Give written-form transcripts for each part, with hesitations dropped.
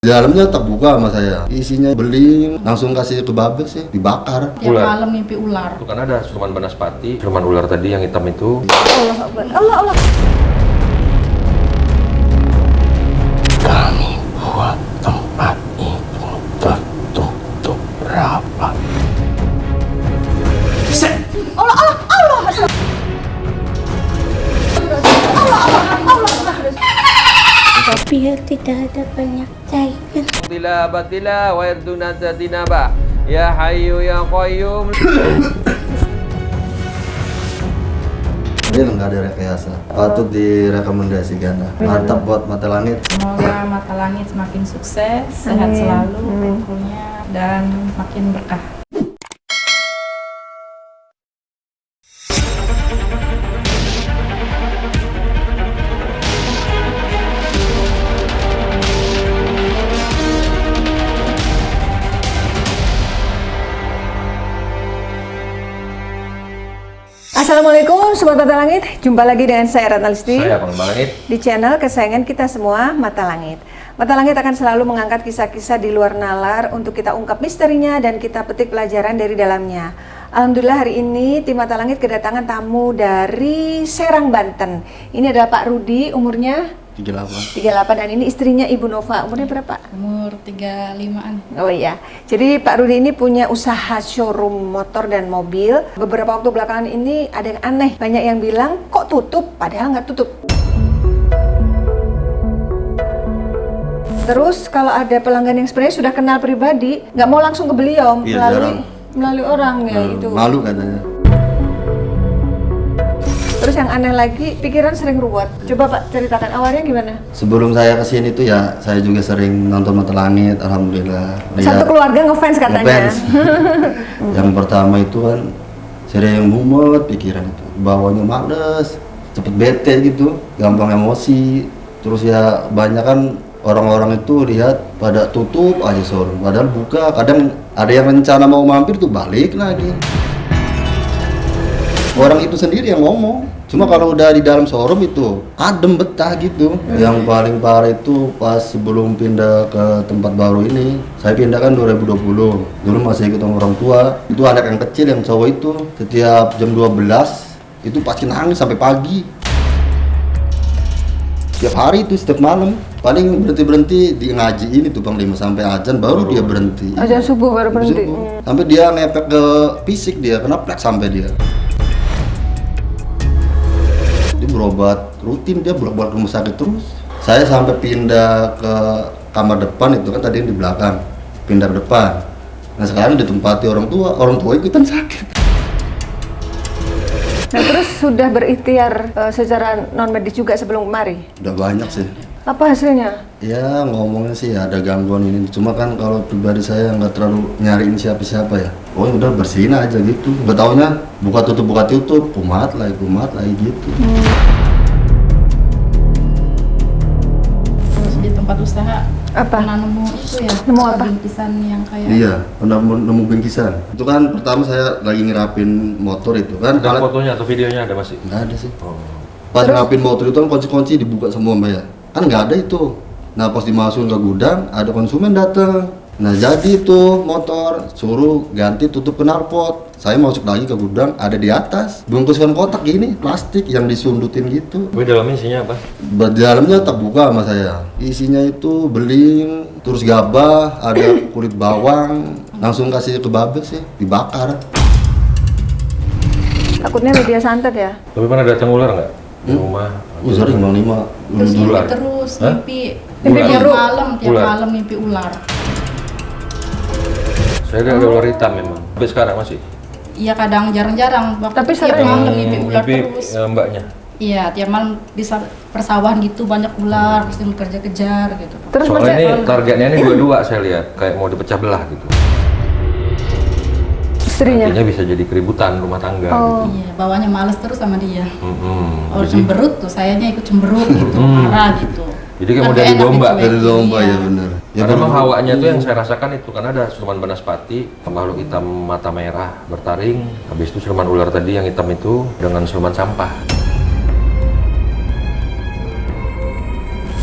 Di dalamnya terbuka sama saya, isinya beling, langsung kasih ke babe sih, dibakar. Tiap malam mimpi ular. Itu kan ada siluman banaspati, siluman ular tadi yang hitam itu. Allah Akbar, Allah. Kami buat tempat itu tertutup rapat. Biar tidak ada banyak cairan. Batila wa yarduna tatinaba. Ya Hayyu ya Qayyum. Ini nggak ada rekayasa, patut direkomendasikan. Mantap buat Mata Langit. Semoga Mata Langit semakin sukses, sehat selalu, krunya, dan makin berkah. Assalamualaikum Sobat Mata Langit, jumpa lagi dengan saya Ratna Listi Saya Bang Langit. di channel kesayangan kita semua, Mata Langit. Mata Langit akan selalu mengangkat kisah-kisah di luar nalar untuk kita ungkap misterinya dan kita petik pelajaran dari dalamnya. Alhamdulillah hari ini tim Mata Langit kedatangan tamu dari Serang, Banten. Ini adalah Pak Rudi, umurnya 38. 38 dan ini istrinya Ibu Nova, umurnya berapa? Umur 35-an. Oh iya, jadi Pak Rudi ini punya usaha showroom motor dan mobil. Beberapa waktu belakangan ini ada yang aneh, banyak yang bilang kok tutup, padahal nggak tutup. Terus kalau ada pelanggan yang sebenarnya sudah kenal pribadi, nggak mau langsung ke beliau, Iya, jarang. melalui orang ya itu. Malu katanya. Terus yang aneh lagi, pikiran sering ruwet. Coba Pak ceritakan awalnya gimana? Sebelum saya kesini tuh ya, saya juga sering nonton Mata Langit, alhamdulillah. Satu keluarga ngefans katanya. Ngefans. Yang pertama itu kan sering mumet pikiran itu, bawanya males, cepet bete gitu, gampang emosi. Terus ya banyak kan orang-orang itu lihat pada tutup aja showroom, padahal buka. Kadang ada yang rencana mau mampir tuh balik lagi. Orang itu sendiri yang ngomong. Cuma kalau udah di dalam showroom itu adem betah gitu. Yang paling parah itu pas sebelum pindah ke tempat baru ini. Saya pindah kan 2020. Dulu masih ikut sama orang tua. Itu anak yang kecil yang cowok itu setiap jam 12 itu pasti nangis sampai pagi. Setiap hari itu, setiap malam. Paling berhenti-berhenti di ngaji ini tuh Bang 5 sampai azan baru dia berhenti. Azan subuh baru berhenti. Subuh. Sampai dia ngepek ke fisik dia, kena plek sampai dia. Dia berobat rutin, dia bolak-balik rumah sakit terus. Saya sampai pindah ke kamar depan itu kan tadi yang di belakang, pindah ke depan. Nah sekarang ditempati orang tua ikutan sakit. Nah terus sudah berikhtiar secara non medis juga sebelum kemari? Udah banyak sih. Apa hasilnya? Ya ngomongnya sih ada gangguan ini. Cuma kan kalau pribadi saya nggak terlalu nyariin siapa-siapa ya. Oh udah bersihin aja gitu. Nggak taunya buka tutup, kumat lagi gitu. Terus di tempat usaha Apa? pernah nemu itu ya? Nemu apa? Bingkisan yang kayak Iya, pernah nemu bingkisan. Itu kan pertama saya lagi ngerapin motor itu kan. Ada fotonya atau videonya ada masih? Nggak ada sih. Oh. Pas ngerapin motor itu kan kunci-kunci dibuka semua Mbak ya. Kan nggak ada itu. Nah pas dimasukin ke gudang ada konsumen datang. Nah jadi itu motor suruh ganti tutup knalpot. Saya masuk lagi ke gudang ada di atas bungkuskan kotak gini plastik yang disundutin gitu. Tapi dalamnya isinya apa? Di dalamnya terbuka sama saya. Isinya itu beling, terus gabah, ada kulit bawang. Langsung kasih ke babe sih, dibakar. Takutnya media santet ya? Tapi pernah datang ular nggak di rumah? Sering Bang 5. terus mimpi Ular. terus, Hah? mimpi Mimpi tiap buruk. malam, tiap Ular. malam mimpi ular. Saya ada ular hitam memang. Sampai sekarang masih. Iya kadang jarang-jarang. Waktu Tapi tiap sering. malam mimpi ular Mimpi, terus. mbaknya. Iya tiap malam di persawahan gitu banyak ular, terus kerja-kejar gitu. Terus Soalnya ini maksudnya targetnya ini dua-dua saya lihat kayak mau dipecah belah gitu. istrinya? Artinya bisa jadi keributan rumah tangga Oh. gitu. Iya, bawahnya males terus sama dia. Oh Jadi- cemberut tuh, sayanya ikut cemberut gitu, marah gitu. Jadi kayak Kan model nggak enak domba. dicuekin, Dari domba iya. ya bener. Ya Karena memang baru- hawanya tuh yang saya rasakan itu karena ada siluman banaspati, makhluk hitam mata merah bertaring, habis itu siluman ular tadi yang hitam itu dengan siluman sampah.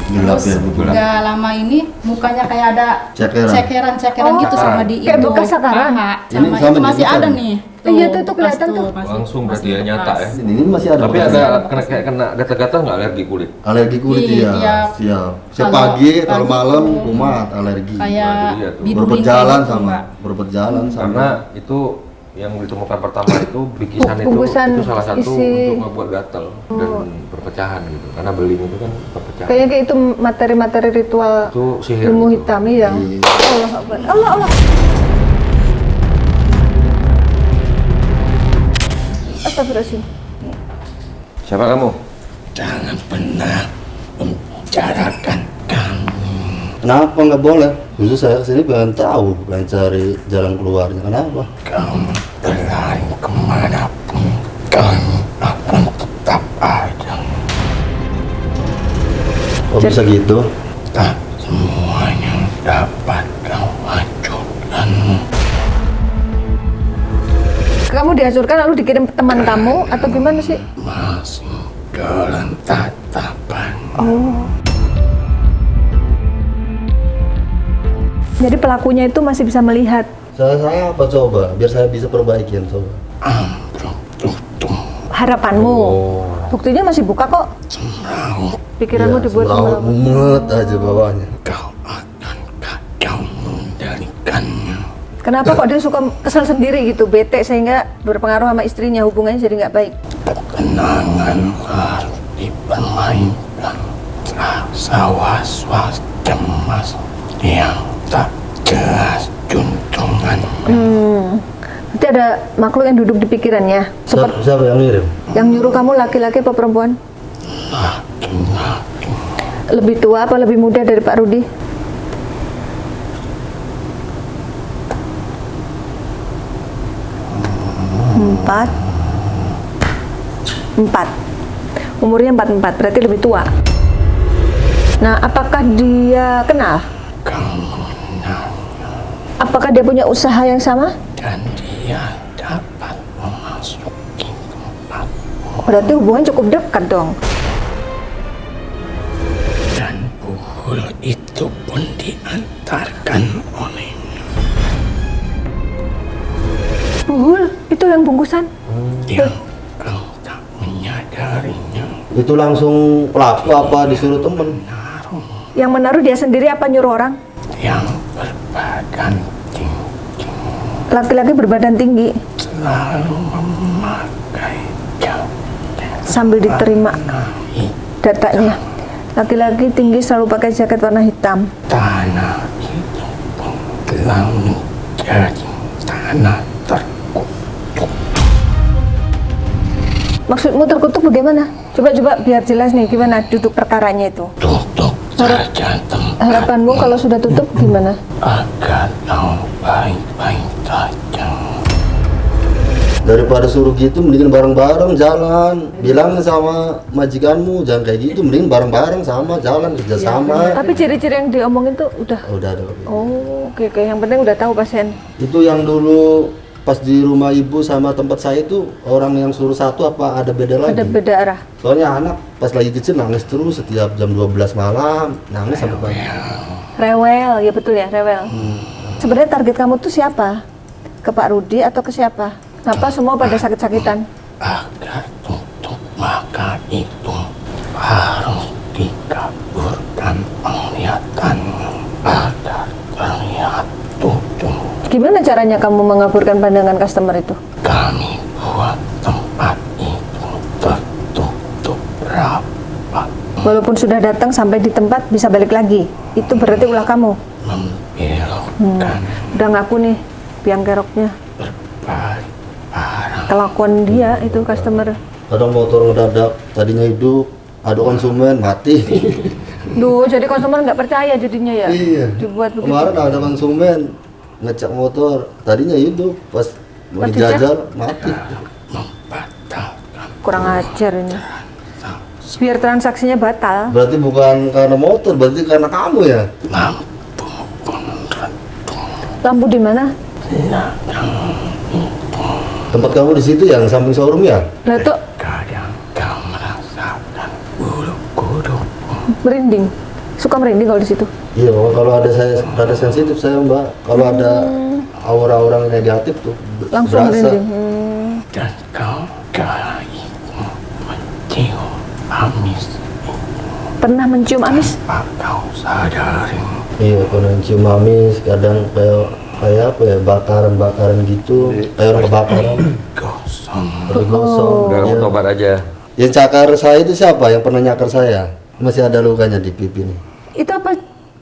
Gelap Terus ya, betul. udah lama ini mukanya kayak ada Cekeran. cekeran gitu sama di kayak hidung, bekas sakaran. paha. Ini Sama sama itu nih, masih bekas ada nih. nih. Iya, tuh bekas kelihatan tuh. masih- Langsung berarti masih ya nyata bekas. ya. Ini masih ada. Tapi bekas. ada kayak kena gatal-gatal nggak alergi kulit? Alergi kulit Iya, ya. Siap. Siap pagi, kalau malam kumat alergi. Kayak Waduh, iya tuh. biru Berperjalanan gitu, sama, Mbak. berperjalanan sama. Karena itu yang ditemukan pertama itu bikisan Bungkusan itu salah satu isi- untuk membuat gatal dan perpecahan gitu. Karena beling itu kan perpecahan. Kayaknya kayak itu materi-materi ritual Itu sihir. ilmu gitu. hitam ya. Iya. Allah Akbar. Allah Allah. Astagfirullahaladzim. Siapa kamu? Jangan pernah membicarakan kami. Kenapa nggak boleh? Justru saya kesini pengen tahu, pengen cari jalan keluarnya. Kenapa? Kamu berlari kemanapun, kami akan tetap ada. Kok bisa gitu? Tak semuanya dapat kau hancurkan. Kamu dihancurkan lalu dikirim teman kamu atau gimana sih? Masih dalam tatapan. Oh. Jadi pelakunya itu masih bisa melihat. Saya apa coba? Biar saya bisa perbaikin coba. Ambruk tutup Harapanmu. Oh. Buktinya masih buka kok. semraut. Pikiranmu dibuat semrawut semrawut. mumet aja bawahnya. Kau akan kacau mengendalikannya. Kenapa kok dia suka kesel sendiri gitu, bete sehingga berpengaruh sama istrinya, hubungannya jadi nggak baik? Ketenangan harus dipermainkan. Rasa was-was cemas yang tak jelas juntungan. Nanti ada makhluk yang duduk di pikirannya. Siapa yang ngirim? Yang nyuruh kamu laki-laki apa perempuan? Laki-laki Lebih tua apa lebih muda dari Pak Rudi? Empat. Umurnya 44, berarti lebih tua. Nah, apakah dia kenal? kamu Apakah dia punya usaha yang sama? dan dia dapat memasuki tempat Berarti hubungan cukup dekat dong. dan buhul itu pun diantarkan olehnya. Buhul, itu yang bungkusan. Yang kau tak menyadarinya. Itu langsung pelaku apa disuruh temen? Yang menaruh dia sendiri apa nyuruh orang? Yang berbadan tinggi Laki-laki berbadan tinggi selalu memakai jaket sambil diterima datanya. Laki-laki tinggi selalu pakai jaket warna hitam. tanah itu pun telah menjadi tanah terkutuk. Maksudmu terkutuk bagaimana? Coba biar jelas nih gimana duduk perkaranya itu. Tutup saja tempat Harapanmu kalau sudah tutup gimana? agar kau baik-baik saja. Daripada suruh gitu, mendingan bareng-bareng jalan. Bilangin sama majikanmu, jangan kayak gitu. Mending bareng-bareng sama jalan kerjasama. Tapi ciri-ciri yang diomongin tuh udah. Udah ada. Oh, oke. Yang penting udah tahu pasien. Itu yang dulu pas di rumah ibu sama tempat saya itu orang yang suruh satu apa ada beda lagi? Ada beda arah. Soalnya anak pas lagi kecil nangis terus setiap jam 12 malam, nangis sampai pagi. Rewel, ya betul ya, rewel. Sebenarnya target kamu tuh siapa? Ke Pak Rudi atau ke siapa? Kenapa semua pada sakit-sakitan? Agar tutup maka itu harus dikaburkan penglihatannya agar terlihat tutup. Gimana caranya kamu mengaburkan pandangan customer itu? Kami buat tempat itu tertutup rapat, Walaupun sudah datang sampai di tempat bisa balik lagi. Itu berarti ulah kamu. membelokkan Udah ngaku nih biang keroknya. berbalik arah. Kelakuan dia itu customer. Kadang motor ngedadak, tadinya hidup, ada konsumen mati. Duh, jadi customer nggak percaya jadinya ya? Iya. Dibuat begitu. Kemarin ada konsumen ngecek motor, tadinya hidup, pas mau Pas dijajal mati. Membatalkan Kurang ajar ini. Biar transaksinya batal. Berarti bukan karena motor, berarti karena kamu ya. lampu pun redup. Lampu di mana? Tempat kamu di situ yang samping showroom ya? Lah tuh Kadang kau merasakan bulu kuduk merinding. suka merinding kalau di situ. Iya, Mbak, kalau ada saya rada sensitif saya Mbak. Kalau ada aura-aura yang negatif tuh Langsung berasa. merinding. Dan kau kala itu mencium amis. Pernah mencium amis? Apa kau sadari? Iya, kalau cium amis kadang kayak apa ya, bakaran gitu, kayak orang kebakaran, Gosong. udah gosong. Udah kamu Iya. tobat aja. Yang cakar saya itu siapa? Yang pernah nyakar saya? Masih ada lukanya di pipi nih. Itu apa?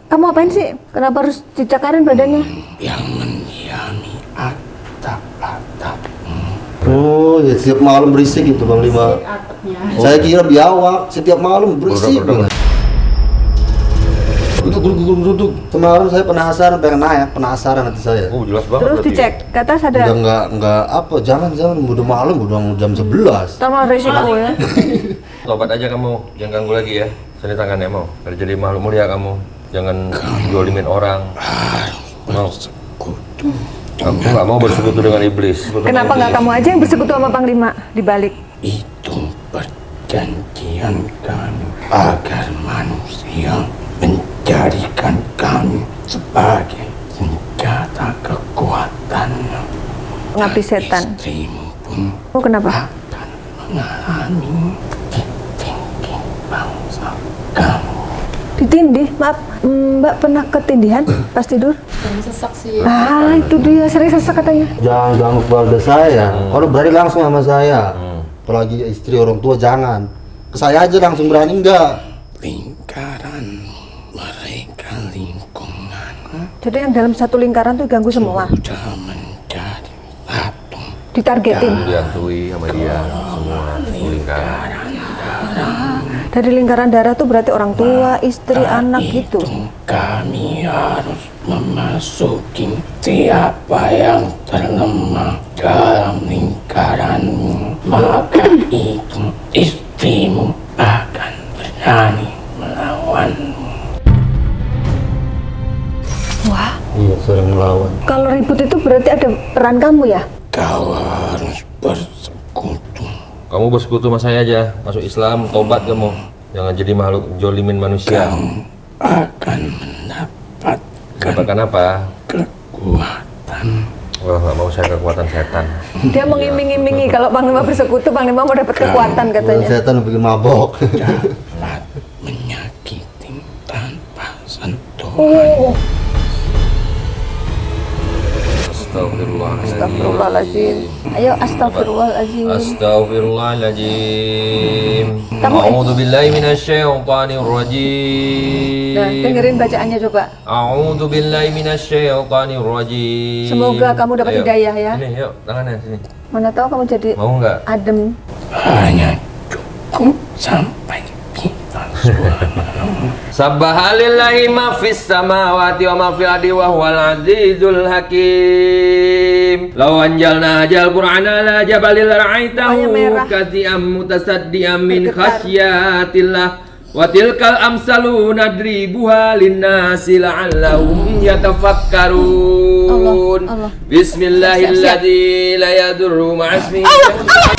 Kamu apain sih? Kenapa harus dicakarin badannya? Yang mendiami atap-atap. Oh, ya setiap malam berisik itu Bang Lima. Atapnya. Saya kira biawak, setiap malam berisik banget. Duduk. Kemarin saya penasaran hati saya. Oh, jelas banget. Terus berarti. dicek, ke atas ada Enggak apa, jangan udah malam, udah jam 11. sama resiko ya. Tobat aja kamu, jangan ganggu lagi ya. Sini tangannya mau. Biar jadi makhluk mulia kamu. Jangan jolimin orang. Mau. Sekutu. Aku nggak mau bersekutu dengan iblis. Kenapa nggak kamu aja yang bersekutu sama Panglima di balik? Itu perjanjian kami agar manusia menjadikan kami sebagai senjata kekuatan. Ngapi setan. Istrimu pun Oh, kenapa? akan mengalami tinggi bangsa kamu. Ditindih, maaf, Mbak pernah ketindihan pas tidur? Sering sesak sih. Ah, itu dia sering sesak katanya. Jangan ganggu keluarga saya. Kalau berani langsung sama saya. Kalau lagi istri orang tua jangan. Ke saya aja langsung, berani enggak? Lingkaran mereka lingkungan Jadi yang dalam satu lingkaran tuh ganggu semua. sudah menjadi satu. Ditargetin. Dihantui sama dia semua lingkaran. Dari lingkaran darah tuh berarti orang tua, istri, anak gitu. Kami harus memasuki siapa yang terlemah dalam lingkaranmu. Maka itu istrimu akan berani melawanmu. Wah, Iya, sering melawan. kalau ribut itu berarti ada peran kamu ya? Kau harus bersekutu. Kamu bersekutu sama saya aja. Masuk Islam, tobat kamu. Jangan jadi makhluk jolimin manusia. Kamu akan mendapatkan Dapatkan apa? kekuatan. Wah, nggak mau saya kekuatan setan. Dia mengiming-imingi kalau Panglima bersekutu, Panglima mau dapat kekuatan Bukan katanya. setan bikin mabok. Dapat menyakiti tanpa sentuhan. Oh, Astagfirullahaladzim. astagfirullahaladzim. Ayo, astagfirullahaladzim. Astagfirullahaladzim. Kamu- A'udzu billahi minasyaitonir rajim. Nah, dengerin bacaannya coba. A'udzu billahi minasyaitonir rajim. Semoga kamu dapat Ayo, hidayah ya. Sini, yuk, tangannya sini. Mana tahu kamu jadi Mau nggak? adem. Hanya cukup sampai bintang suara. Sabbahalillahi ma fis samawati wa ma fil ardi wa huwal azizul hakim. Law anjalna hadzal qur'ana la jabalil Pokoknya ra'aitahu merah. kati'am mutasaddian min Bergetar. khasyatillah wa tilkal amsalu nadribuha linnasi la'allahum yatafakkarun. Allah. Bismillahilladzi la yadurru ma'asmihi lepas.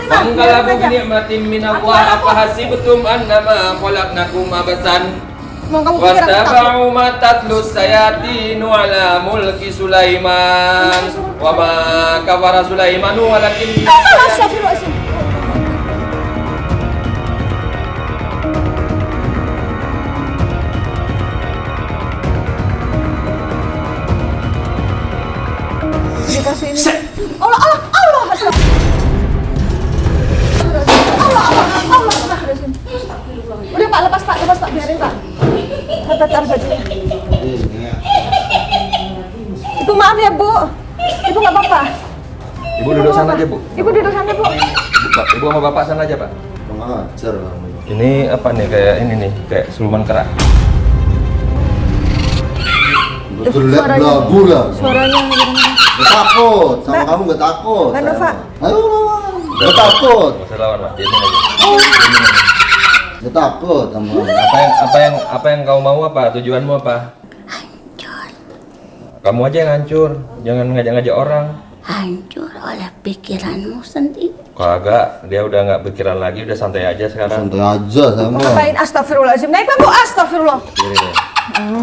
Fangkalakum ni'matin minallah apa hasibtum annama khalaqnakum abasan wattaba'u ma tatlu sayatinu ala mulki Sulaiman wa ma kafara Sulaimanu walakin Dikasih ini. Allah. Udah Pak, lepas Pak, biarin Pak. Taruh bajunya. Ibu maaf ya Bu. Ibu nggak apa-apa. Ibu duduk sana aja, Bu. Ibu duduk sana Bu. Ibu sama bapak sana aja, Pak. Mengajar kamu. Ini apa nih, kayak ini nih, kayak siluman kera. Betul lihat Suaranya. belagu lah. Suaranya. Nggak takut, sama kamu nggak takut. Mbak Nova. Ayo, nggak takut. Nggak usah lawan, Pak. Diamin aja. Ya Saya takut sama Apa yang kau mau apa? Tujuanmu apa? Hancur. Kamu aja yang hancur, jangan ngajak-ngajak orang. Hancur oleh pikiranmu sendiri. Kagak, dia udah nggak pikiran lagi, udah santai aja sekarang. santai aja sama. Ngapain astagfirullahaladzim? Naik bangku, astagfirullah. Gini nih.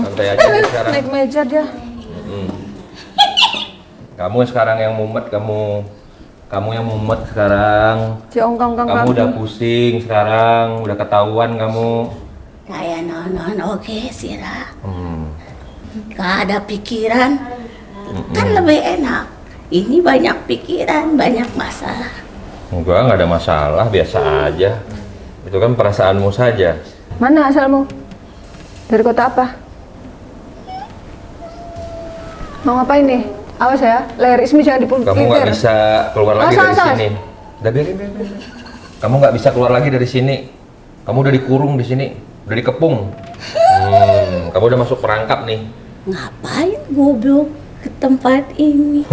Santai aja dia sekarang. Naik meja dia. Kamu sekarang yang mumet, kamu yang mumet sekarang. Si ongkang-ongkang Kamu udah kaki. pusing sekarang, udah ketahuan kamu. Kayak nonon oke sirah. Gak ada pikiran. Kan lebih enak. Ini banyak pikiran, banyak masalah. Enggak ada masalah, biasa aja. Itu kan perasaanmu saja. Mana asalmu? Dari kota apa? Mau ngapain nih? Awas ya, leher Ismi jangan dipelintir. Kamu nggak bisa keluar lagi dari sini. Udah biarin. Kamu nggak bisa keluar lagi dari sini. Kamu udah dikurung di sini, udah dikepung. Kamu udah masuk perangkap nih. Ngapain goblok ke tempat ini?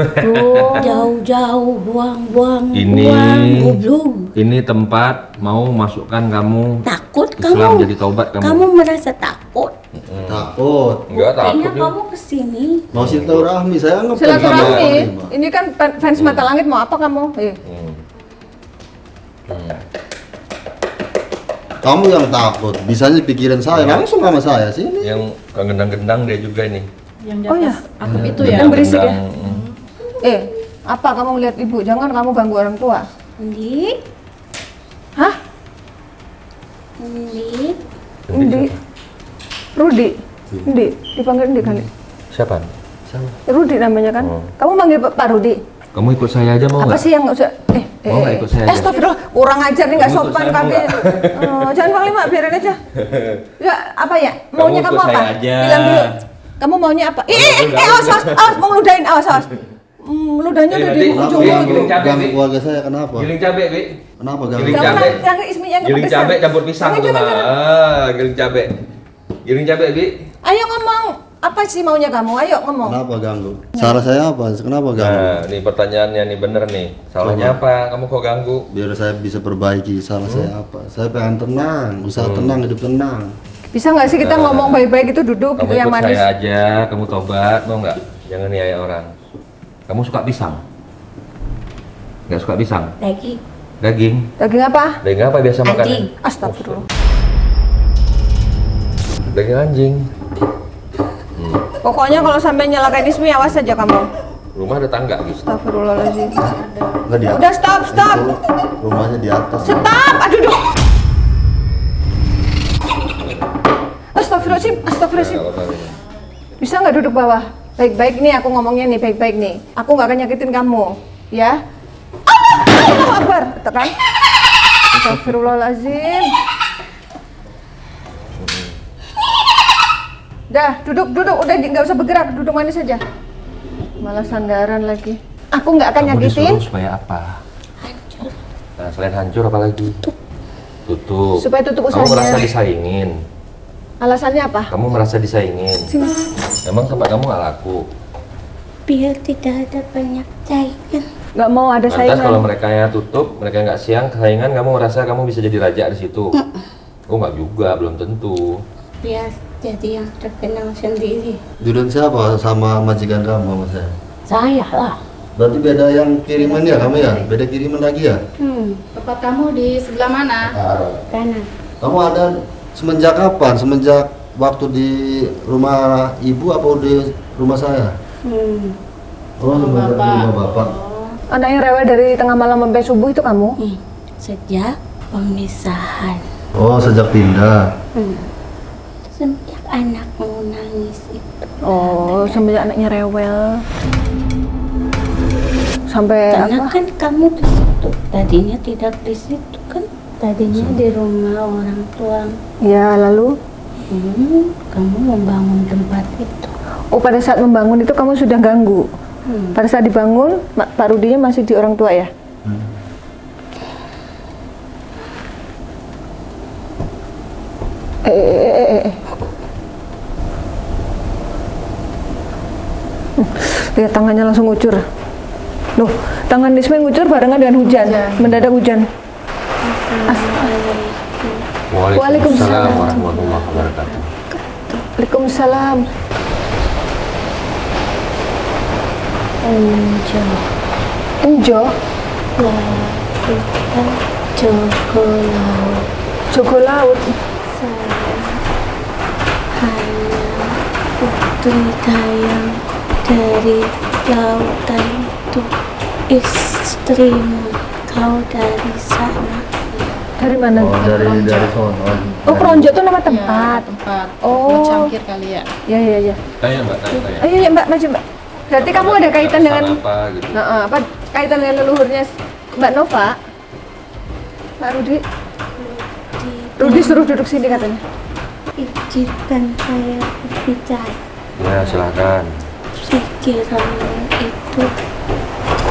Jauh-jauh buang-buang Ini buang goblok. Ini tempat mau masukkan kamu Takut Islam kamu? jadi taubat kamu. Kamu merasa takut? Takut. Enggak takut Kayaknya juga. kamu kesini. Mau silaturahmi, saya ngefans sama Silaturahmi. orang, Mbak. Ini kan fans Mata Langit, mau apa kamu? Kamu yang takut, bisanya pikiran saya langsung sama saya sini. Yang gendang-gendang dia juga nih. Yang di Oh, atas atap itu ya. Yang berisik ya? Gendang. Apa kamu ngeliat ibu? Jangan kamu ganggu orang tua. Indi, Hah? Indi, Ndi? Rudi? Ndi? Dipanggil Ndi kali? Siapa? Rudi namanya kan? Kamu panggil Pak Rudi? Kamu ikut saya aja mau Apa nggak? sih yang nggak usah? Mau nggak ikut saya aja? Astagfirullah, kurang ajar nih, nggak Kamu ikut sopan saya, kaki. Jangan panglima, biarin aja. Ya, apa ya? Maunya Kamu kamu ikut apa? saya aja. Bilang dulu. Kamu maunya apa? Awas, mau ngeludahin, awas. Ngeludahnya udah di Berarti- ujung Giling, mulut. giling cabai, Ganggu Bi. keluarga saya kenapa? Giling cabe, Bi. Kenapa ganggu? Giling Jangan cabai. yang Ismi yang Giling kepedesan. cabe campur pisang tuh. Jangan, jangan. Giling cabe. Giling cabe, Bi. Ayo ngomong, apa sih maunya kamu? Ayo ngomong. Kenapa ganggu? Salah saya apa? Kenapa ganggu? Nah, nih pertanyaannya nih bener nih. Salahnya apa? Kamu kok ganggu? Biar saya bisa perbaiki salah saya apa. Saya pengen tenang, usaha tenang, hidup tenang. Bisa nggak sih kita ngomong baik-baik itu duduk Kamu gitu yang ikut manis? saya aja, kamu tobat, mau nggak? Jangan niaya orang. Kamu suka pisang? Nggak suka pisang? lagi. Daging? Daging apa? Daging apa biasa makan? Anjing. Astagfirullah. Daging anjing. Pokoknya kalau sampai nyalakan Ismi, awas saja kamu. Rumah ada tangga gitu. Astagfirullahaladzim. Enggak di atas. Udah stop. Itu rumahnya di atas. Stop, aduh. Astagfirullahaladzim, astagfirullahaladzim. Nggak apa-apa, ini. Bisa nggak duduk bawah? Baik-baik nih, aku ngomongnya nih, baik-baik nih. Aku nggak akan nyakitin kamu, ya? Allahu Akbar, tekan. Astagfirullahaladzim. Dah, duduk, udah nggak usah bergerak, duduk manis saja. Malah sandaran lagi. Aku nggak akan Kamu nyakitin. disuruh supaya apa? Hancur. Nah, selain hancur apa lagi? Tutup. Supaya tutup Kamu usahanya. merasa disaingin. Alasannya apa? Kamu merasa disaingin. Sini. Emang tempat kamu nggak laku. Biar tidak ada banyak saingan. Nggak mau ada Lantas kalau saingan. mereka yang tutup, mereka nggak siang saingan, kamu merasa kamu bisa jadi raja di situ? Oh nggak juga, belum tentu. Biar jadi yang terkenal sendiri. Jodoh siapa sama majikan kamu sama saya? Saya lah. Berarti beda yang kiriman ya kamu ya? Beda kiriman lagi ya? Tempat kamu di sebelah mana? Kanan. Kamu ada semenjak kapan? Semenjak waktu di rumah ibu apa di rumah saya? Oh, semenjak di rumah bapak. Anak yang rewel dari tengah malam sampai subuh itu kamu? Sejak pemisahan. Oh, sejak pindah. Sejak anakmu nangis itu. Oh, semenjak anaknya rewel. Sampai Karena apa? kan kamu di situ. Tadinya tidak di situ kan. Tadinya di rumah orang tua. Ya, lalu? Kamu membangun tempat itu. Oh, pada saat membangun itu kamu sudah ganggu? Pada saat dibangun, Pak Rudinya masih di orang tua ya? Lihat tangannya langsung ngucur. Loh, tangan Ismi ngucur barengan dengan hujan. Mendadak hujan. Waalaikumsalam warahmatullahi wabarakatuh. Waalaikumsalam. Enjo. Ya, kita Joko Laut. Jogo laut. Saya hanya putri dayang dari lautan itu. Istrimu kau dari sana. Dari mana? Dari sono. Oh, Kronjo itu nama tempat. Tempat Oh. Cangkir kali ya. Ya. Tanya Mbak, tanya. Ayo ya Mbak, maju Mbak. Berarti kamu ada kaitan dengan apa gitu. apa kaitan dengan leluhurnya Mbak Nova? Pak Rudi. Rudi suruh duduk sini katanya. Izinkan saya berbicara. Ya, silakan. Pikiranmu itu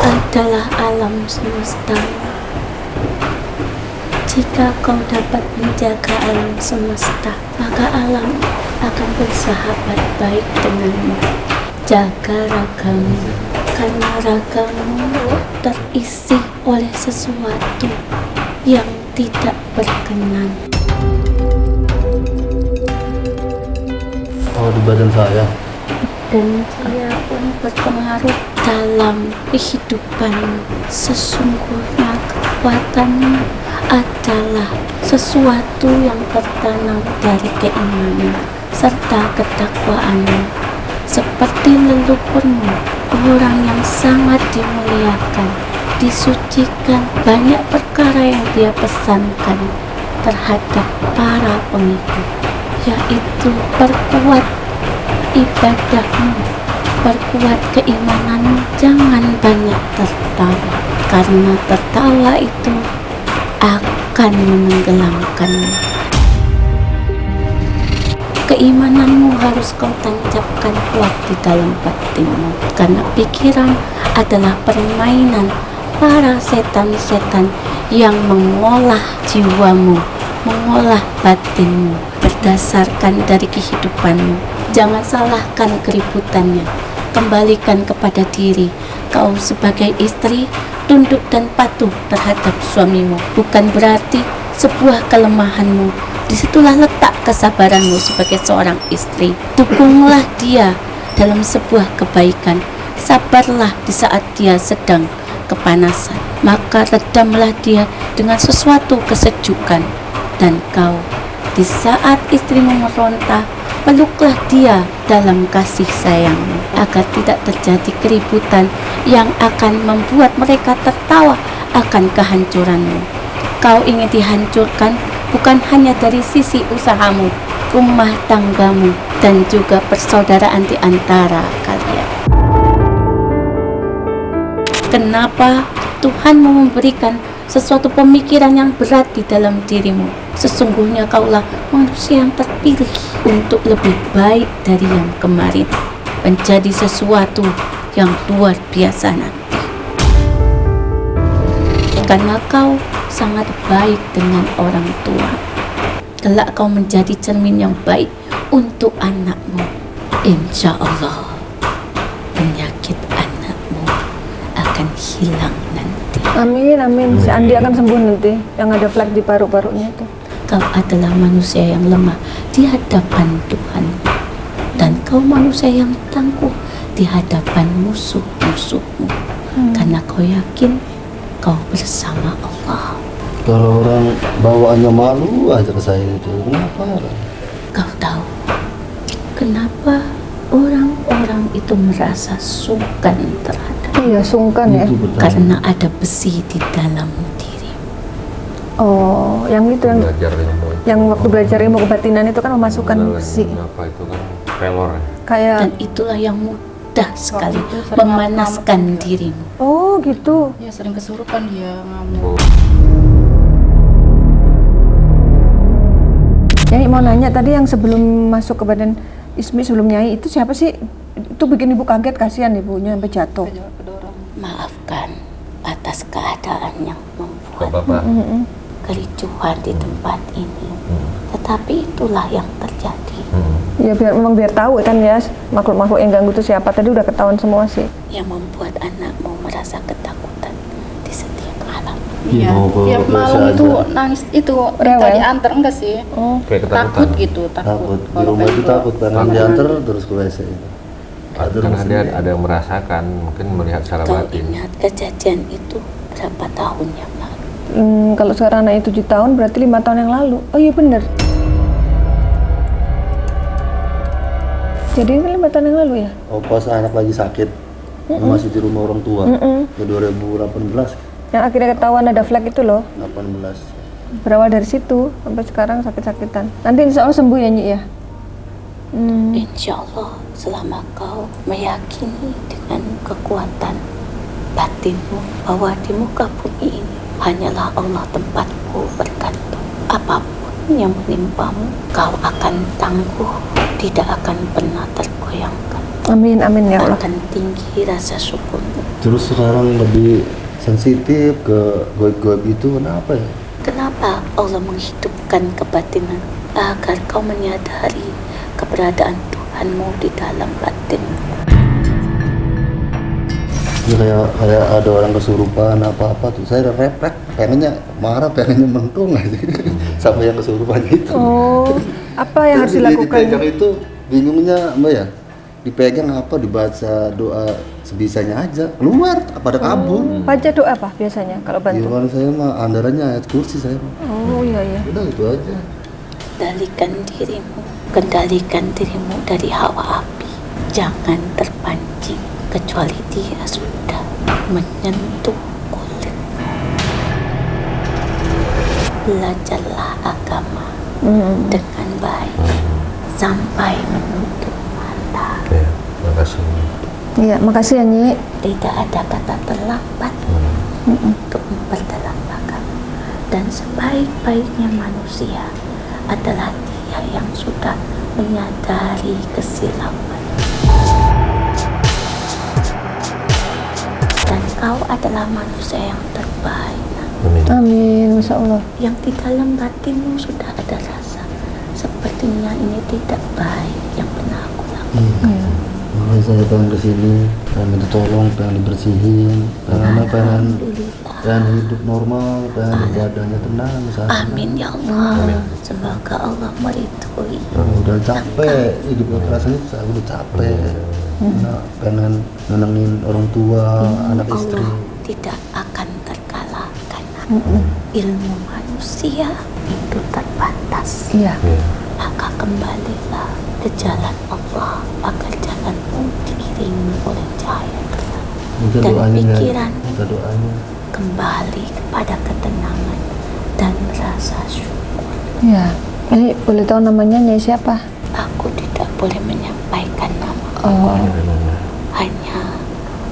adalah alam semesta. Jika kau dapat menjaga alam semesta, maka alam akan bersahabat baik denganmu. Jaga ragamu, karena ragamu terisi oleh sesuatu yang tidak berkenan. Oh, di badan saya. Dan dia pun berpengaruh dalam kehidupanmu. Sesungguhnya kekuatanmu adalah sesuatu yang tertanam dari keimanan serta ketakwaanmu. Seperti leluhurmu, orang yang sangat dimuliakan, disucikan, banyak perkara yang dia pesankan terhadap para pengikut, yaitu perkuat ibadahmu, perkuat keimananmu, jangan banyak tertawa, karena tertawa itu akan menenggelamkanmu. Keimananmu harus kau tancapkan kuat di dalam batinmu, karena pikiran adalah permainan para setan-setan yang mengolah jiwamu, mengolah batinmu berdasarkan dari kehidupanmu. Jangan salahkan keributannya, kembalikan kepada diri. Kau sebagai istri tunduk dan patuh terhadap suamimu, bukan berarti sebuah kelemahanmu. Disitulah letak kesabaranmu sebagai seorang istri. Dukunglah dia dalam sebuah kebaikan. Sabarlah di saat dia sedang kepanasan. Maka redamlah dia dengan sesuatu kesejukan. Dan kau, di saat istrimu meronta, peluklah dia dalam kasih sayangmu, agar tidak terjadi keributan yang akan membuat mereka tertawa akan kehancuranmu. Kau ingin dihancurkan bukan hanya dari sisi usahamu, rumah tanggamu, dan juga persaudaraan di antara kalian. Kenapa Tuhan mau memberikan sesuatu pemikiran yang berat di dalam dirimu? Sesungguhnya kaulah manusia yang terpilih untuk lebih baik dari yang kemarin, menjadi sesuatu yang luar biasa nanti. Karena kau sangat baik dengan orang tua, kelak kau menjadi cermin yang baik untuk anakmu. Insya Allah penyakit anakmu akan hilang nanti. Amin. Si Andi akan sembuh nanti, yang ada flek di paru-parunya itu. Kau adalah manusia yang lemah di hadapan Tuhan, dan kau manusia yang tangguh di hadapan musuh-musuhmu, karena kau yakin kau bersama Allah. Kalau orang bawaannya malu aja ke saya itu, kenapa? Kau tahu kenapa orang-orang itu merasa sungkan terhadap? Iya, sungkan ya. Itu betul. Karena ada besi di dalam diri. Oh, yang itu Belajar ilmu itu. yang waktu belajar ilmu kebatinan itu kan memasukkan besi. Apa itu kan pelor ya? Kayak Dan itulah yang mudah sekali itu sering memanaskan ngamuk dirimu. oh gitu. Ya sering kesurupan dia ngamuk. Nyai mau nanya tadi yang sebelum masuk ke badan Ismi sebelum Nyai itu siapa sih? Itu bikin ibu kaget, kasihan ibunya sampai jatuh. Kedorong. Maafkan atas keadaan yang membuat Bapak. kericuhan di tempat ini. Tetapi itulah yang terjadi. Ya biar tahu kan ya makhluk-makhluk yang ganggu itu siapa. Tadi udah ketahuan semua sih. Yang membuat anakmu merasa ketakutan di setiap malam. Iya, Mau ke tiap WC malam aja. itu nangis itu minta Rewel? diantar enggak sih? Oh, Kayak Takut gitu, Takut di Kalau rumah kayak itu gua takut pengen kamar diantar mandi. terus ke WC itu. Ada Kan rumah sendiri. ada yang merasakan, mungkin melihat secara Kau batin. ingat kejadian itu berapa tahun yang lalu? kalau sekarang anaknya 7 tahun berarti 5 tahun yang lalu. Oh iya bener. Jadi ini kan 5 tahun yang lalu ya? Oh pas anak lagi sakit masih di rumah orang tua. Ke 2018 Yang akhirnya ketahuan ada flek itu loh. 18. Berawal dari situ sampai sekarang sakit-sakitan. Nanti insya Allah sembuh ya Nyi ya? Insya Allah selama kau meyakini dengan kekuatan batinmu bahwa di muka bumi ini hanyalah Allah tempatku bergantung. Apapun yang menimpamu, kau akan tangguh, tidak akan pernah tergoyangkan. Amin, amin ya Allah. Akan tinggi rasa syukurmu. Terus sekarang lebih sensitif ke goib-goib itu kenapa ya? Kenapa Allah menghidupkan kebatinan agar kau menyadari keberadaan Tuhanmu di dalam batin? Ya kayak ada orang kesurupan apa-apa tuh. Saya refleks pengennya marah, pengennya mentung aja sama yang kesurupan itu. Oh, apa yang harus Terus dia dilakukan? dipegang itu bingungnya Mbak ya? Dipegang apa? Dibaca doa sebisanya aja. Keluar pada kabur. Baca doa apa biasanya kalau Di bantu? rumah saya mah andarannya ayat kursi saya mah. Oh iya iya. Udah itu aja. Kendalikan dirimu dari hawa api. Jangan terpancing kecuali dia sudah menyentuh kulit. Belajarlah agama dengan baik sampai menutup mata. Ya, makasih. Iya, makasih ya Nyi. Tidak ada kata terlambat untuk memperdalam agama. Dan sebaik-baiknya manusia adalah dia yang sudah menyadari kesilapan. Dan kau adalah manusia yang terbaik, Amin. Amin, Masya Allah. yang di dalam batinmu sudah ada rasa sepertinya ini tidak baik yang pernah aku lakukan. Makanya saya pengen kesini, pengen minta tolong, pengen dibersihin, pengen hidup normal, pengen ibadahnya tenang misalnya. Amin ya Allah. Semoga Allah meridhoi. Udah capek, hidup kekerasan itu saya udah capek. Nah, pengen nenangin orang tua, anak istri. Allah tidak akan terkalahkan. Ilmu manusia itu terbatas. Iya. Maka kembalilah ke jalan Allah agar jalanmu diiringi oleh cahaya terang. Minta Dan doanya ya, pikiran minta doanya. kembali kepada ketenangan dan rasa syukur. Iya. Ini boleh tahu namanya Nyai siapa? Aku tidak boleh menyampaikan nama, Oh, hanya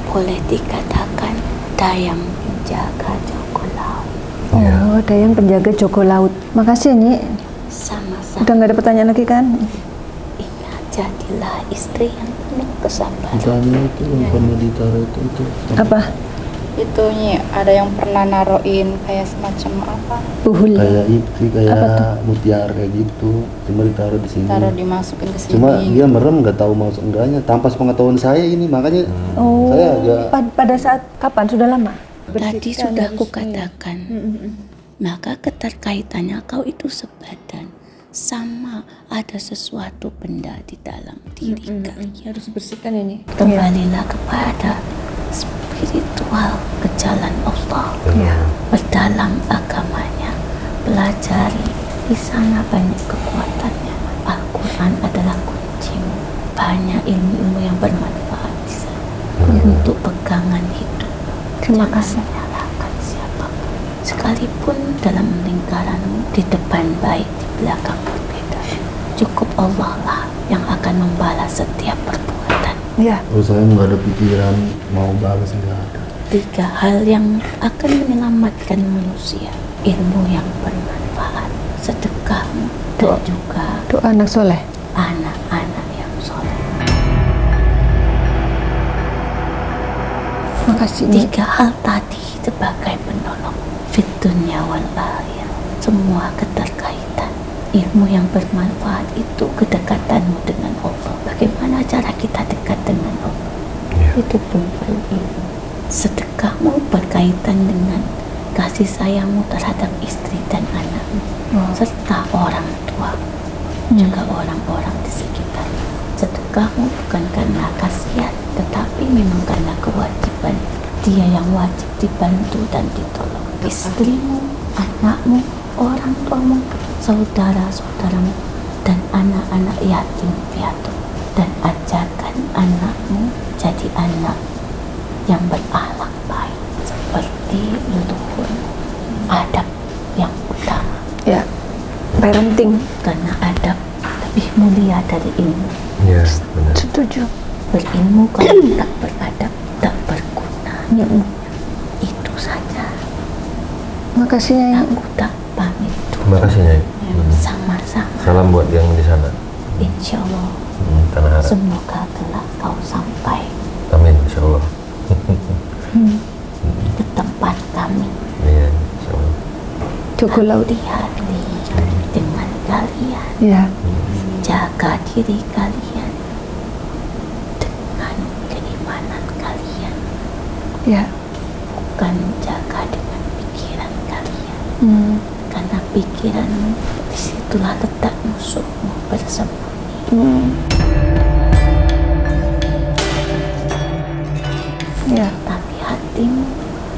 boleh dikatakan Dayang penjaga Joko Laut. oh, ada yang penjaga Joko Laut. Makasih ya Nyi. Sama-sama. Udah nggak ada pertanyaan lagi kan? Ingat, jadilah istri yang penuh kesabaran. Ditanya itu yang pernah ditaruh itu. Apa? Itu Nyi, ada yang pernah naruhin kayak semacam apa? Buhul. Kayak itu, Apa kayak mutiara kayak gitu. Cuma ditaruh di sini. Taruh dimasukin ke sini. Cuma dia merem nggak tahu mau enggaknya tanpa sepengetahuan saya ini makanya Oh, saya agak pada saat kapan? Sudah lama? Tadi sudah aku katakan, maka keterkaitannya kau itu sebadan, sama ada sesuatu benda di dalam diri kalian. Harus dibersihkan ya Nyi. Kembalilah kepada spiritual, ke jalan Allah, Iya. berdalam agamanya, pelajari, di sana banyak kekuatannya. Al-Quran adalah kuncimu, banyak ilmu-ilmu yang bermanfaat di sana untuk pegangan hidup. Terima Jangan kasih. menyalahkan siapapun, sekalipun dalam lingkaranmu, di depan baik, di belakang berbeda. Cukup Allah lah yang akan membalas setiap perbuatan. Iya. kalau saya nggak ada pikiran mau balas nggak ada. 3 hal yang akan menyelamatkan manusia: ilmu yang bermanfaat, sedekahmu, dan juga Doa anak soleh. anak-anak yang soleh. Makasih Nyi. 3 hal tadi sebagai penolong fit dunya wal akhirah. Semua keterkaitan. Ilmu yang bermanfaat itu kedekatanmu dengan Allah. Bagaimana cara kita dekat dengan Allah? Itu pun perlu ilmu. Sedekahmu berkaitan dengan kasih sayangmu terhadap istri dan anakmu, serta orang tua, juga orang-orang di sekitar. Sedekahmu bukan karena kasihan, tetapi memang karena kewajiban. Dia yang wajib dibantu dan ditolong. Istrimu, anakmu, orang tuamu, saudara-saudaramu, dan anak-anak yatim piatu. Dan ajarkan anakmu jadi anak yang berakhlak baik, seperti leluhur, adab yang utama. Ya, parenting. Karena adab lebih mulia dari ilmu. Ya, benar. Setuju. Berilmu kalau tak beradab tak berguna. Itu saja. Makasih ya. Aku tak pamit dulu. Terima kasih Nyai. Sama-sama. Salam buat yang di sana. Insya Allah Tanah Harap. semoga kelak kau sampai Amin, insya Allah. ke tempat kami. Iya, insya Allah. Cukup laut. Hati-hati dengan kalian. Ya. Jaga diri kalian dengan keimanan kalian, Ya. bukan jaga dengan pikiran kalian. Karena pikiranmu, disitulah letak musuhmu bersembunyi. Ya. Tapi hatimu,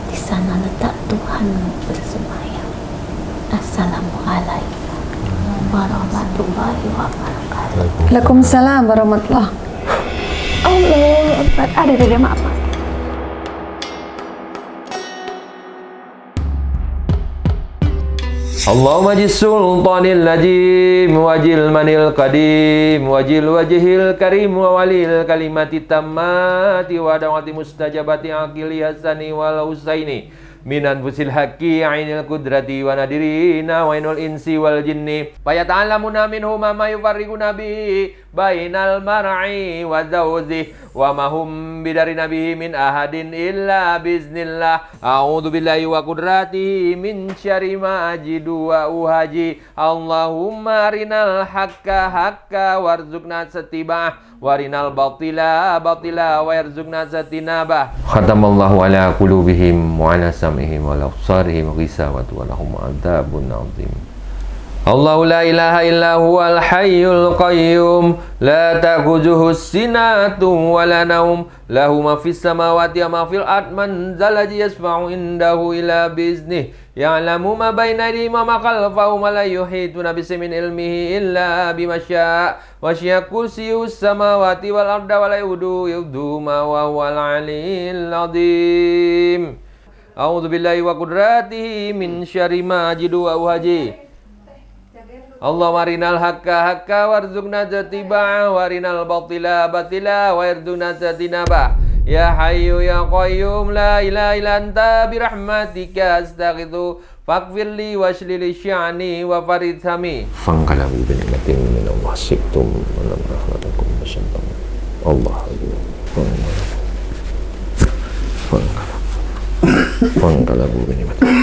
di sana letak Tuhanmu bersemayam. Assalamualaikum warahmatullahi wabarakatuh. Waalaikumsalam warahmatullahi. Allah Akbar. Ada maaf. Allahumma jis sultanil najim wajil manil qadim wajil wajhil karim wa walil kalimati tammati wa dawati mustajabati aqili hasani wal husaini minan fusil haqqi ainil qudrati wa nadirina wa inul insi wal jinni fayata'allamuna minhu ma yufarriquna bihi bainal mar'i wa zawji wa ma hum bidari nabihi min ahadin illa biznillah. A'udzu billahi wa qudratihi min syarri ma ajidu wa uhaji. Allahumma arinal haqqa haqqa warzuqna ittiba'ah warinal batila batila warzuqna tinabah. Khatamallahu ala qulubihim wa ala sam'ihim wa ala absarihim ghisawatu wa lahum adzabun adzim. Allahu la ilaha illa huwal hayyul qayyum la ta'khudhuhu sinatun wa la naum lahu ma fis samawati wa ma fil ard man zalaji yasma'u indahu illa biiznih ya'lamu ma baina aydihim wa ma khalfahum wa la yuhituna bi min ilmihi illa bima syaa wa syaa kursiyyus samawati wal arda wa la yudu ma wa huwal aliyyil azim. A'udzu billahi wa qudratihi min syarri ma ajidu wa uhaji. Allahumma arinal haqqa haqqa warzuqna ittiba'ah warinal batila batila warzuqna tinabah. Ya hayyu ya qayyum la ilaha illa anta birahmatika astaghitsu faghfirli washlil sya'ni wa farid hami. Fangkalabu bi ni'matin min Allah siktum wa lam rahmatakum wasallam. Allah fangkalabu bi ni'matin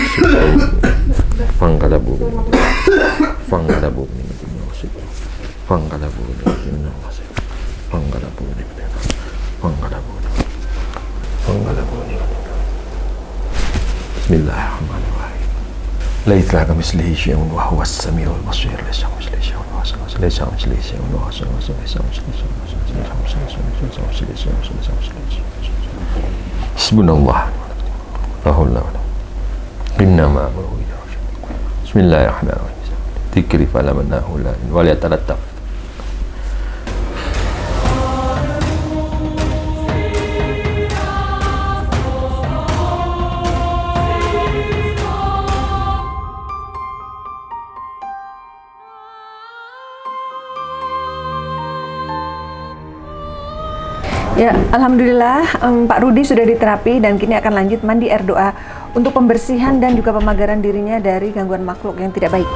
fangkalabu bi ni'matin fangkalabu bi ni'matin fangkalabu bi ni'matin fangkalabu bi ni'matin fangkalabu fangkalabu bi ni'matin. Bismillahirrahmanirrahim. Laisa kamitslihi syai'un wa huwas samiul basir. Laisa kamitslihi syai'un wa huwas samiul basir. Laisa kamitslihi syai'un wa huwas samiul basir. Laisa kamitslihi syai'un wa huwas samiul basir. Bismillah. La haula wala quwwata illa billah. Bismillahirrahmanirrahim. Dzikri falamanahu la wa la tarattaq. Ya, alhamdulillah Pak Rudi sudah diterapi dan kini akan lanjut mandi air doa untuk pembersihan dan juga pemagaran dirinya dari gangguan makhluk yang tidak baik.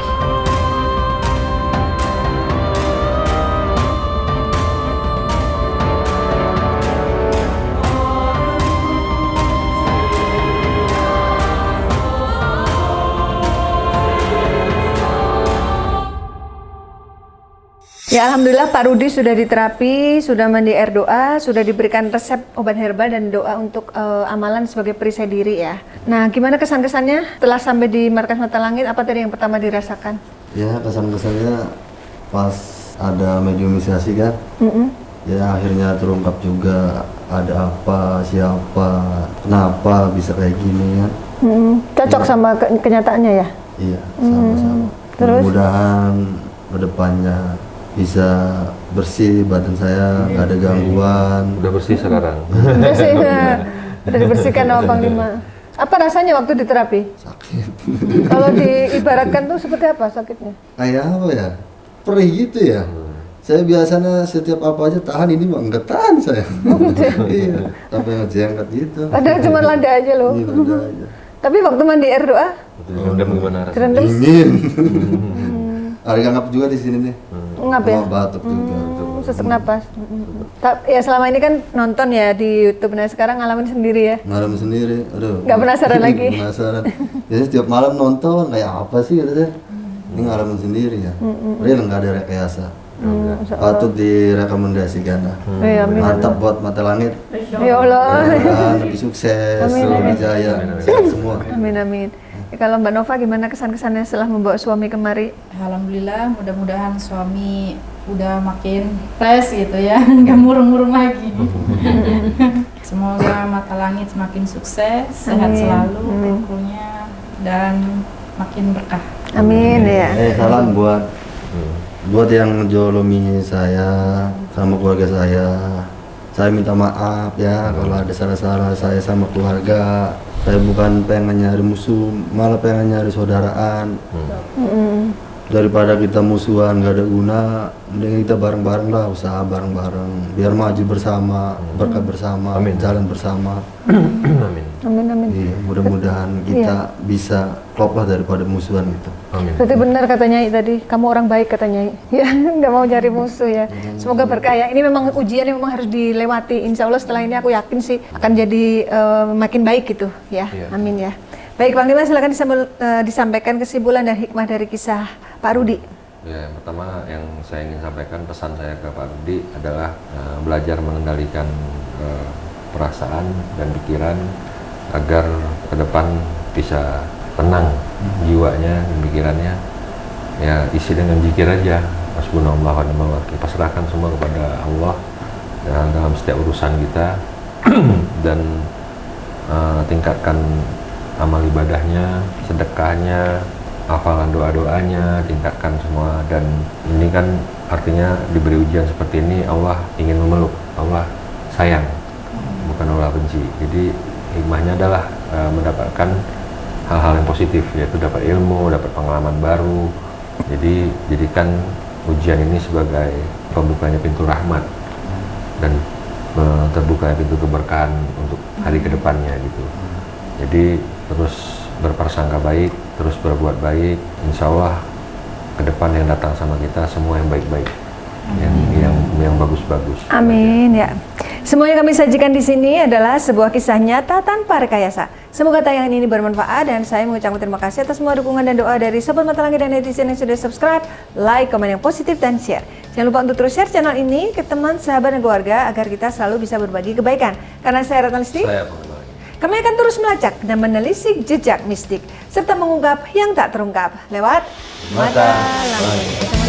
Ya, alhamdulillah Pak Rudi sudah diterapi, sudah mandi air doa, sudah diberikan resep obat herbal dan doa untuk amalan sebagai perisai diri ya. Nah, gimana kesan-kesannya setelah sampai di Markas Mata Langit? Apa tadi yang pertama dirasakan? Ya kesan-kesannya pas ada mediumisasi kan, ya akhirnya terungkap juga ada apa, siapa, kenapa bisa kayak gini kan. Cocok sama kenyataannya ya? Iya, sama-sama. Terus? Mudah-mudahan kedepannya bisa bersih badan saya, nggak ada gangguan. Udah bersih sekarang. Bersih, udah dibersihkan sama Panglima. Apa rasanya waktu di terapi? Sakit. Kalau diibaratkan tuh seperti apa sakitnya? Kayak apa ya? Perih gitu ya. Saya biasanya setiap apa aja tahan, ini mah nggak tahan saya. Iya, sampai ngejengkat gitu. Padahal cuma lada aja loh. Iya, lada aja. Tapi waktu mandi air doa, Direndam gimana rasanya? direndam Dingin. Ada ngap juga di sini nih. ngap ya? Sama batuk juga. Sesak napas. Ya selama ini kan nonton ya di YouTube, nah sekarang ngalamin sendiri ya? Ngalamin sendiri, aduh. Nggak penasaran lagi? Penasaran. Jadi setiap malam nonton, kayak apa sih kata saya. Ini ngalamin sendiri ya. Real nggak ada rekayasa. Patut direkomendasikan lah. Iya, amin. Mantap buat Mata Langit. Ya Allah. Mudah-mudahan lebih sukses, Amin, lebih amin. jaya, sehat semua. Amin amin. Ya, kalau Mbak Nova gimana kesan-kesannya setelah membawa suami kemari? Alhamdulillah, mudah-mudahan suami udah makin fresh gitu ya, nggak murung-murung lagi. Semoga Mata Langit semakin sukses, sehat Amin. selalu Amin. krunya, dan makin berkah. Amin ya. Salam buat yang ngejolomi saya sama keluarga saya. Saya minta maaf ya kalau ada salah-salah saya sama keluarga. Saya bukan pengen nyari musuh, malah pengen nyari saudaraan. Daripada kita musuhan gak ada guna, mending kita bareng-bareng lah, usaha bareng-bareng, biar maju bersama, berkah bersama, Amin. jalan bersama. Amin. Amin amin. Iya, mudah-mudahan kita bisa klop lah daripada musuhan gitu. Amin. Berarti benar kata Nyai tadi, kamu orang baik kata Nyai. Ya, nggak mau cari musuh ya. Semoga berkah ya. Ini memang ujian yang memang harus dilewati. Insya Allah setelah ini aku yakin sih akan jadi makin baik gitu ya. Iya. Amin ya. Baik Panglima, silakan disampaikan kesimpulan dan hikmah dari kisah Pak Rudi. Ya, yang pertama yang saya ingin sampaikan, pesan saya ke Pak Rudi adalah belajar mengendalikan perasaan dan pikiran agar ke depan bisa tenang jiwanya dan pikirannya. Ya, isi dengan zikir aja. Hasbunallah wa ni'mal wakil. Pasrahkan semua kepada Allah dalam setiap urusan kita dan tingkatkan amal ibadahnya, sedekahnya, hafalan doa-doanya, tingkatkan semua. Dan ini kan artinya diberi ujian seperti ini, Allah ingin memeluk, Allah sayang, bukan Allah benci. Jadi hikmahnya adalah mendapatkan hal-hal yang positif, yaitu dapat ilmu, dapat pengalaman baru. Jadi jadikan ujian ini sebagai pembukanya pintu rahmat dan terbukanya pintu keberkahan untuk hari kedepannya gitu. Jadi terus berprasangka baik, terus berbuat baik, insya Allah ke depan yang datang sama kita semua yang baik-baik, yang bagus-bagus. Amin ya. Semua yang kami sajikan di sini adalah sebuah kisah nyata tanpa rekayasa. Semoga tayangan ini bermanfaat dan saya mengucapkan terima kasih atas semua dukungan dan doa dari Sobat Mata Langit dan netizen yang sudah subscribe, like, komen yang positif dan share. Jangan lupa untuk terus share channel ini ke teman, sahabat, dan keluarga agar kita selalu bisa berbagi kebaikan. Karena saya Ratna Listi, kami akan terus melacak dan menelisik jejak mistik serta mengungkap yang tak terungkap lewat Mata Langit.